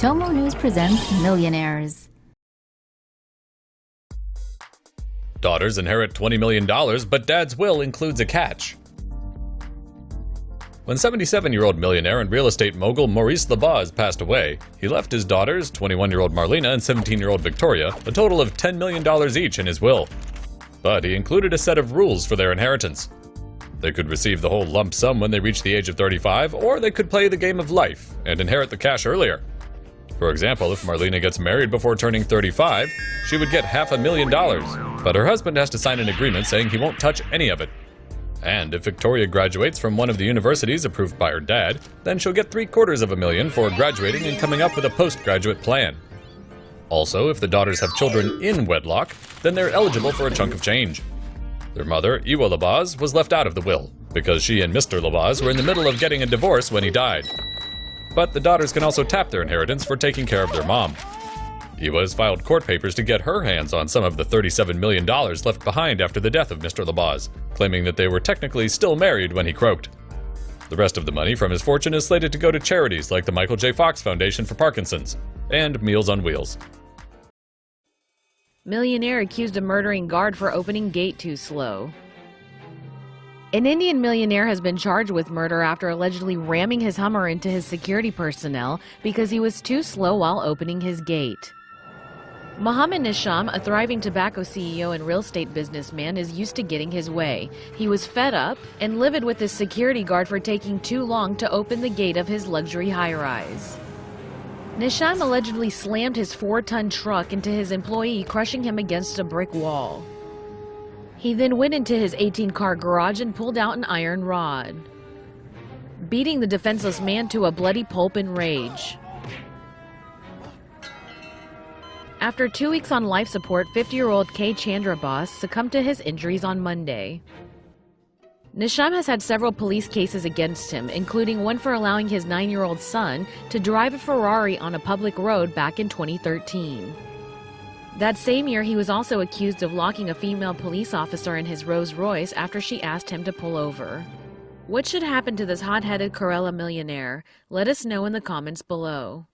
TomoNews presents Millionaires. Daughters inherit $20 million, but dad's will includes a catch. When 77-year-old millionaire and real estate mogul Maurice Labaz passed away, he left his daughters, 21-year-old Marlena and 17-year-old Victoria, a total of $10 million each in his will. But he included a set of rules for their inheritance. They could receive the whole lump sum when they reached the age of 35, or they could play the game of life and inherit the cash earlier. For example, if Marlena gets married before turning 35, she would get $500,000, but her husband has to sign an agreement saying he won't touch any of it. And if Victoria graduates from one of the universities approved by her dad, then she'll get $750,000 for graduating and coming up with a postgraduate plan. Also, if the daughters have children in wedlock, then they're eligible for a chunk of change. Their mother, Awww Labaz, was left out of the will, because she and Mr. Labaz were in the middle of getting a divorce when he died. But the daughters can also tap their inheritance for taking care of their mom. Awww has filed court papers to get her hands on some of the $37 million left behind after the death of Mr. Labaz, claiming that they were technically still married when he croaked. The rest of the money from his fortune is slated to go to charities like the Michael J. Fox Foundation for Parkinson's and Meals on Wheels. Millionaire accused of murdering guard for opening gate too slow. An Indian millionaire has been charged with murder after allegedly ramming his Hummer into his security personnel because he was too slow while opening his gate. Mohammed Nisham, a thriving tobacco CEO and real estate businessman, is used to getting his way. He was fed up and livid with his security guard for taking too long to open the gate of his luxury high-rise. Nisham allegedly slammed his 4-ton truck into his employee, crushing him against a brick wall. He then went into his 18-car garage and pulled out an iron rod, beating the defenseless man to a bloody pulp in rage. After 2 weeks on life support, 50-year-old K. Chandrabas succumbed to his injuries on Monday. Nisham has had several police cases against him, including one for allowing his 9-year-old son to drive a Ferrari on a public road back in 2013. That same year, he was also accused of locking a female police officer in his Rolls Royce after she asked him to pull over. What should happen to this hot-headed Kerala millionaire? Let us know in the comments below.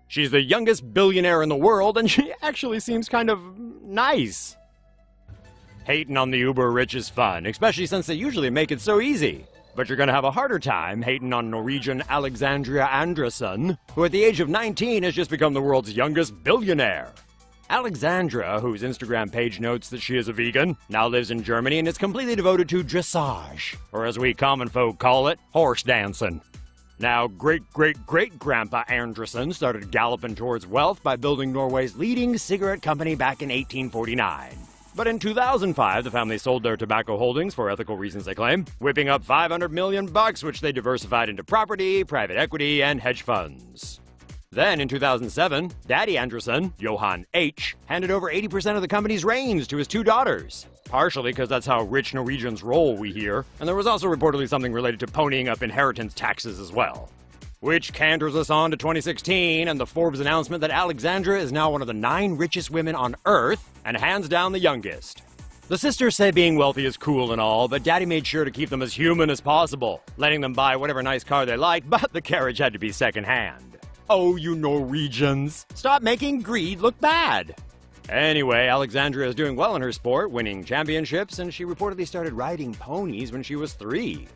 She's the youngest billionaire in the world, and she actually seems kind of nice. Hating on the uber rich is fun, especially since they usually make it so easy. But you're gonna have a harder time hating on Norwegian Alexandria Andresen, who at the age of 19 has just become the world's youngest billionaire. Alexandra, whose Instagram page notes that she is a vegan, now lives in Germany and is completely devoted to dressage, or as we common folk call it, horse dancing. Now, great-great-great-grandpa Andresen started galloping towards wealth by building Norway's leading cigarette company back in 1849. But in 2005, the family sold their tobacco holdings for ethical reasons, they claim, whipping up $500 million, which they diversified into property, private equity, and hedge funds. Then, in 2007, Daddy Andresen, Johan H., handed over 80% of the company's reins to his 2 daughters. Partially because that's how rich Norwegians roll, we hear, and there was also reportedly something related to ponying up inheritance taxes as well. Which canters us on to 2016 and the Forbes announcement that Alexandra is now one of the 9 richest women on Earth, and hands down the youngest. The sisters say being wealthy is cool and all, but Daddy made sure to keep them as human as possible, letting them buy whatever nice car they liked, but the carriage had to be secondhand. Oh, you Norwegians! Stop making greed look bad! Anyway, Alexandra is doing well in her sport, winning championships, and she reportedly started riding ponies when she was 3.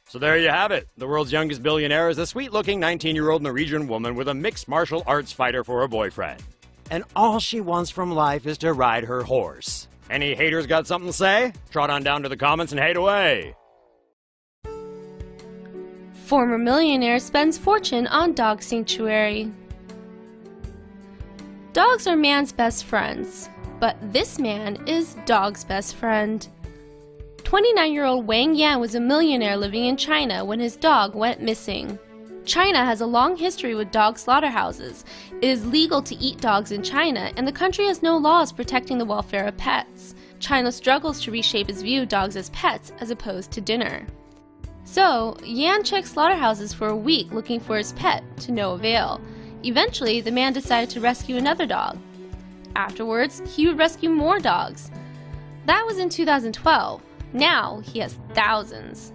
So there you have it. The world's youngest billionaire is a sweet-looking 19-year-old Norwegian woman with a mixed martial arts fighter for a boyfriend. And all she wants from life is to ride her horse. Any haters got something to say? Trot on down to the comments and hate away. Former millionaire spends fortune on dog sanctuary. Dogs are man's best friends, but this man is dog's best friend. 29-year-old Wang Yan was a millionaire living in China when his dog went missing. China has a long history with dog slaughterhouses. It is legal to eat dogs in China, and the country has no laws protecting the welfare of pets. China struggles to reshape its view of dogs as pets as opposed to dinner. So, Yan checked slaughterhouses for a week looking for his pet, to no avail. Eventually, the man decided to rescue another dog. Afterwards, he would rescue more dogs. That was in 2012. Now, he has thousands.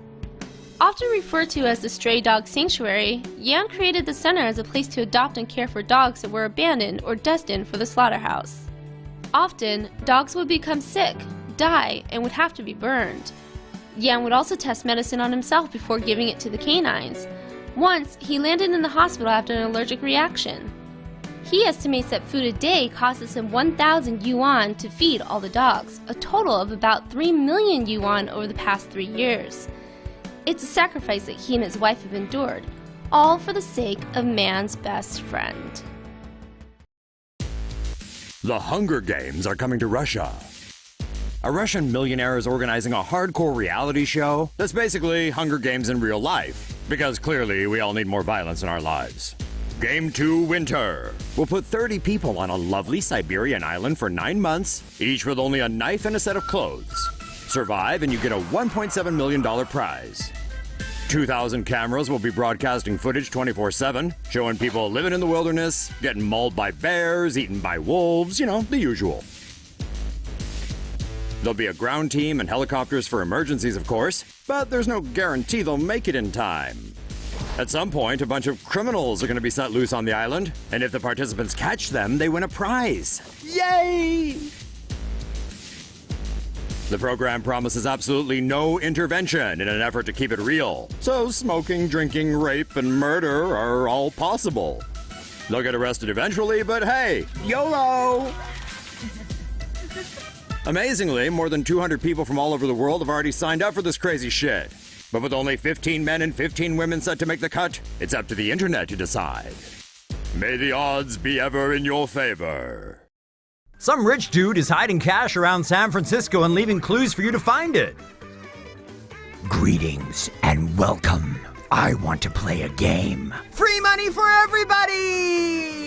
Often referred to as the stray dog sanctuary, Yan created the center as a place to adopt and care for dogs that were abandoned or destined for the slaughterhouse. Often, dogs would become sick, die, and would have to be burned. Yan would also test medicine on himself before giving it to the canines. Once, he landed in the hospital after an allergic reaction. He estimates that food a day costs him 1,000 yuan to feed all the dogs, a total of about 3 million yuan over the past 3 years. It's a sacrifice that he and his wife have endured, all for the sake of man's best friend. The Hunger Games are coming to Russia. A Russian millionaire is organizing a hardcore reality show that's basically Hunger Games in real life, because clearly we all need more violence in our lives. Game 2 Winter will put 30 people on a lovely Siberian island for 9 months, each with only a knife and a set of clothes. Survive and you get a $1.7 million prize. 2,000 cameras will be broadcasting footage 24/7, showing people living in the wilderness, getting mauled by bears, eaten by wolves, you know, the usual. There'll be a ground team and helicopters for emergencies, of course, but there's no guarantee they'll make it in time. At some point, a bunch of criminals are going to be set loose on the island, and if the participants catch them, they win a prize. Yay! The program promises absolutely no intervention in an effort to keep it real. So smoking, drinking, rape, and murder are all possible. They'll get arrested eventually, but hey, YOLO! Amazingly, more than 200 people from all over the world have already signed up for this crazy shit. But with only 15 men and 15 women set to make the cut, it's up to the internet to decide. May the odds be ever in your favor. Some rich dude is hiding cash around San Francisco and leaving clues for you to find it. Greetings and welcome. I want to play a game. Free money for everybody!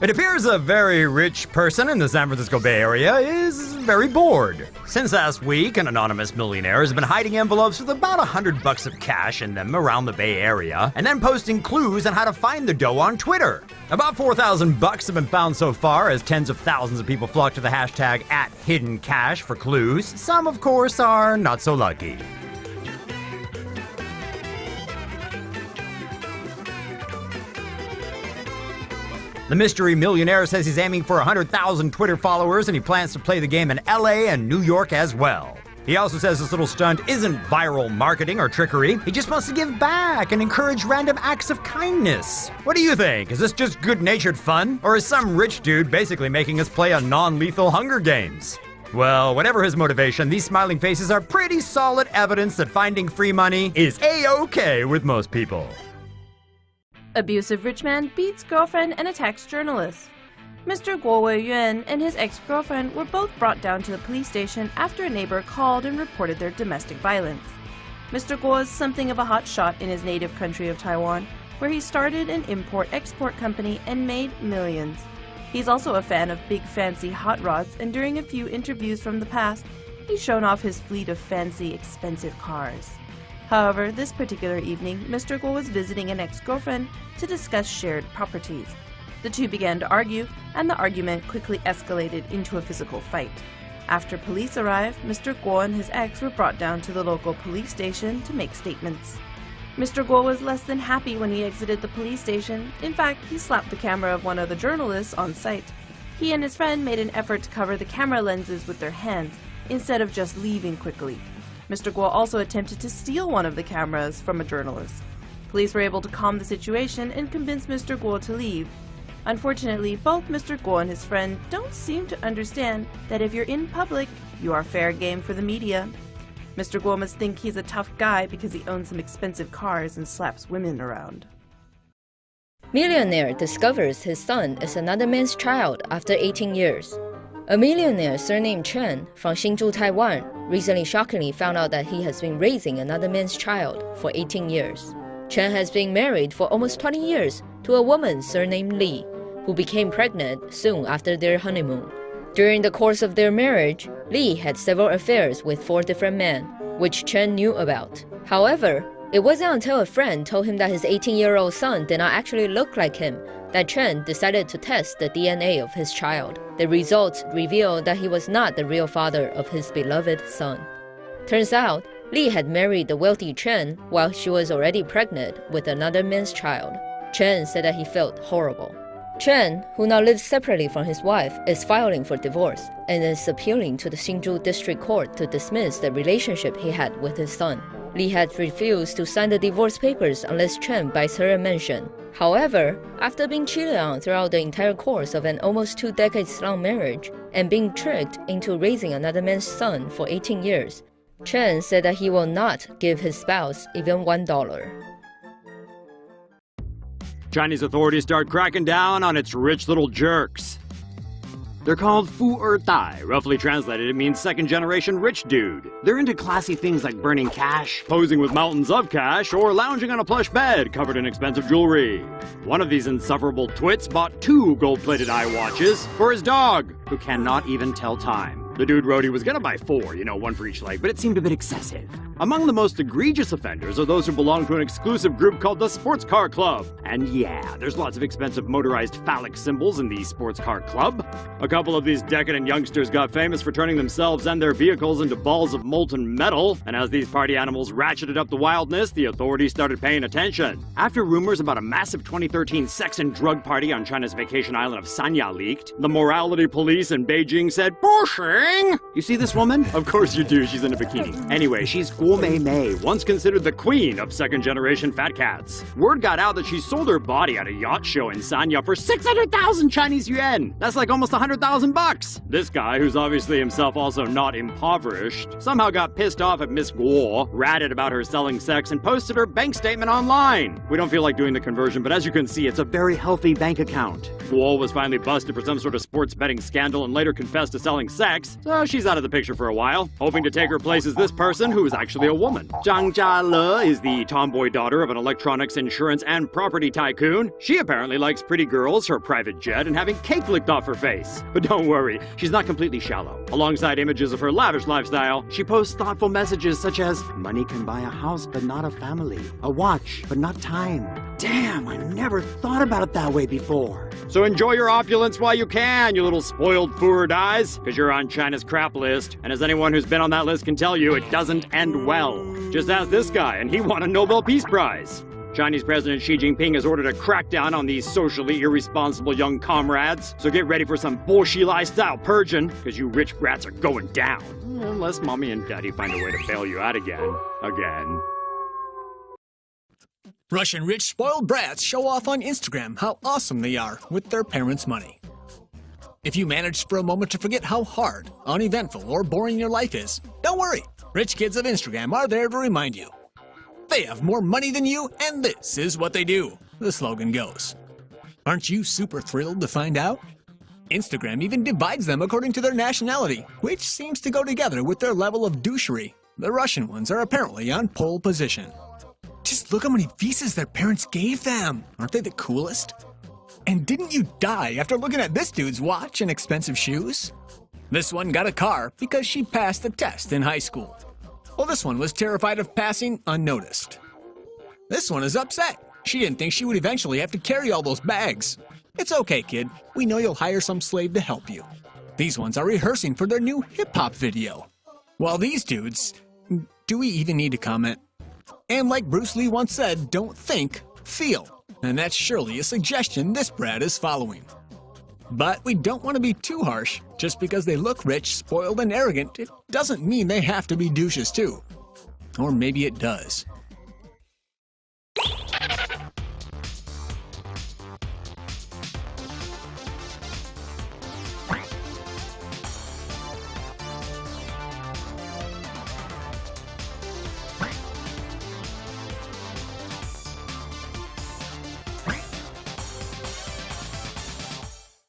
It appears a very rich person in the San Francisco Bay Area is very bored. Since last week, an anonymous millionaire has been hiding envelopes with about $100 of cash in them around the Bay Area, and then posting clues on how to find the dough on Twitter. About $4,000 have been found so far, as tens of thousands of people flock to the hashtag @HiddenCash for clues. Some, of course, are not so lucky. The mystery millionaire says he's aiming for 100,000 Twitter followers, and he plans to play the game in LA and New York as well. He also says this little stunt isn't viral marketing or trickery. He just wants to give back and encourage random acts of kindness. What do you think? Is this just good-natured fun? Or is some rich dude basically making us play a non-lethal Hunger Games? Well, whatever his motivation, these smiling faces are pretty solid evidence that finding free money is A-okay with most people. Abusive rich man beats girlfriend and attacks journalist. Mr. Guo Weiyuan and his ex-girlfriend were both brought down to the police station after a neighbor called and reported their domestic violence. Mr. Guo is something of a hot shot in his native country of Taiwan, where he started an import-export company and made millions. He's also a fan of big fancy hot rods, and during a few interviews from the past, he's shown off his fleet of fancy, expensive cars. However, this particular evening, Mr. Guo was visiting an ex-girlfriend to discuss shared properties. The two began to argue, and the argument quickly escalated into a physical fight. After police arrived, Mr. Guo and his ex were brought down to the local police station to make statements. Mr. Guo was less than happy when he exited the police station. In fact, he slapped the camera of one of the journalists on site. He and his friend made an effort to cover the camera lenses with their hands, instead of just leaving quickly. Mr. Guo also attempted to steal one of the cameras from a journalist. Police were able to calm the situation and convince Mr. Guo to leave. Unfortunately, both Mr. Guo and his friend don't seem to understand that if you're in public, you are fair game for the media. Mr. Guo must think he's a tough guy because he owns some expensive cars and slaps women around. Millionaire discovers his son is another man's child after 18 years. A millionaire surnamed Chen from Hsinchu, Taiwan, recently shockingly found out that he has been raising another man's child for 18 years. Chen has been married for almost 20 years to a woman surnamed Li, who became pregnant soon after their honeymoon. During the course of their marriage, Li had several affairs with 4 different men, which Chen knew about. However, it wasn't until a friend told him that his 18-year-old son did not actually look like him that Chen decided to test the DNA of his child. The results revealed that he was not the real father of his beloved son. Turns out, Li had married the wealthy Chen while she was already pregnant with another man's child. Chen said that he felt horrible. Chen, who now lives separately from his wife, is filing for divorce and is appealing to the Hsinchu District Court to dismiss the relationship he had with his son. Li had refused to sign the divorce papers unless Chen buys her a mansion. However, after being cheated on throughout the entire course of an almost 2 decades-long marriage and being tricked into raising another man's son for 18 years, Chen said that he will not give his spouse even $1. Chinese authorities start cracking down on its rich little jerks. They're called Fu Er Tai. Roughly translated, it means second-generation rich dude. They're into classy things like burning cash, posing with mountains of cash, or lounging on a plush bed covered in expensive jewelry. One of these insufferable twits bought 2 gold-plated eye watches for his dog, who cannot even tell time. The dude wrote he was gonna buy 4, one for each leg, but it seemed a bit excessive. Among the most egregious offenders are those who belong to an exclusive group called the Sports Car Club. And yeah, there's lots of expensive motorized phallic symbols in the Sports Car Club. A couple of these decadent youngsters got famous for turning themselves and their vehicles into balls of molten metal, and as these party animals ratcheted up the wildness, the authorities started paying attention. After rumors about a massive 2013 sex and drug party on China's vacation island of Sanya leaked, the morality police in Beijing said, "Bushing! You see this woman? Of course you do, she's in a bikini. Anyway, she's Gourmet May, once considered the queen of second-generation fat cats. Word got out that she sold her body at a yacht show in Sanya for 600,000 Chinese yuan. That's like almost 100,000 bucks. This guy, who's obviously himself also not impoverished, somehow got pissed off at Miss Guo, ratted about her selling sex, and posted her bank statement online. We don't feel like doing the conversion, but as you can see, it's a very healthy bank account. Guo was finally busted for some sort of sports betting scandal and later confessed to selling sex, so she's out of the picture for a while. Hoping to take her place is this person, who is actually a woman. Zhang Jiale is the tomboy daughter of an electronics, insurance, and property tycoon. She apparently likes pretty girls, her private jet, and having cake licked off her face. But don't worry, she's not completely shallow. Alongside images of her lavish lifestyle, she posts thoughtful messages such as, "Money can buy a house, but not a family. A watch, but not time. Damn, I never thought about it that way before." So enjoy your opulence while you can, you little spoiled poor dies, because you're on China's crap list. And as anyone who's been on that list can tell you, it doesn't end well. Just ask this guy, and he won a Nobel Peace Prize. Chinese President Xi Jinping has ordered a crackdown on these socially irresponsible young comrades. So get ready for some Bo-Xilai-style purging, because you rich brats are going down. Unless mommy and daddy find a way to bail you out again. Russian rich spoiled brats show off on Instagram how awesome they are with their parents' money. If you manage for a moment to forget how hard, uneventful, or boring your life is, don't worry. Rich kids of Instagram are there to remind you. They have more money than you, and this is what they do, the slogan goes. Aren't you super thrilled to find out? Instagram even divides them according to their nationality, which seems to go together with their level of douchery. The Russian ones are apparently on pole position. Just look how many visas their parents gave them. Aren't they the coolest? And didn't you die after looking at this dude's watch and expensive shoes? This one got a car because she passed the test in high school. Well, this one was terrified of passing unnoticed. This one is upset. She didn't think she would eventually have to carry all those bags. It's okay, kid. We know you'll hire some slave to help you. These ones are rehearsing for their new hip-hop video. While these dudes, do we even need to comment? And like Bruce Lee once said, don't think, feel. And that's surely a suggestion this brat is following. But we don't want to be too harsh. Just because they look rich, spoiled, and arrogant, it doesn't mean they have to be douches too. Or maybe it does.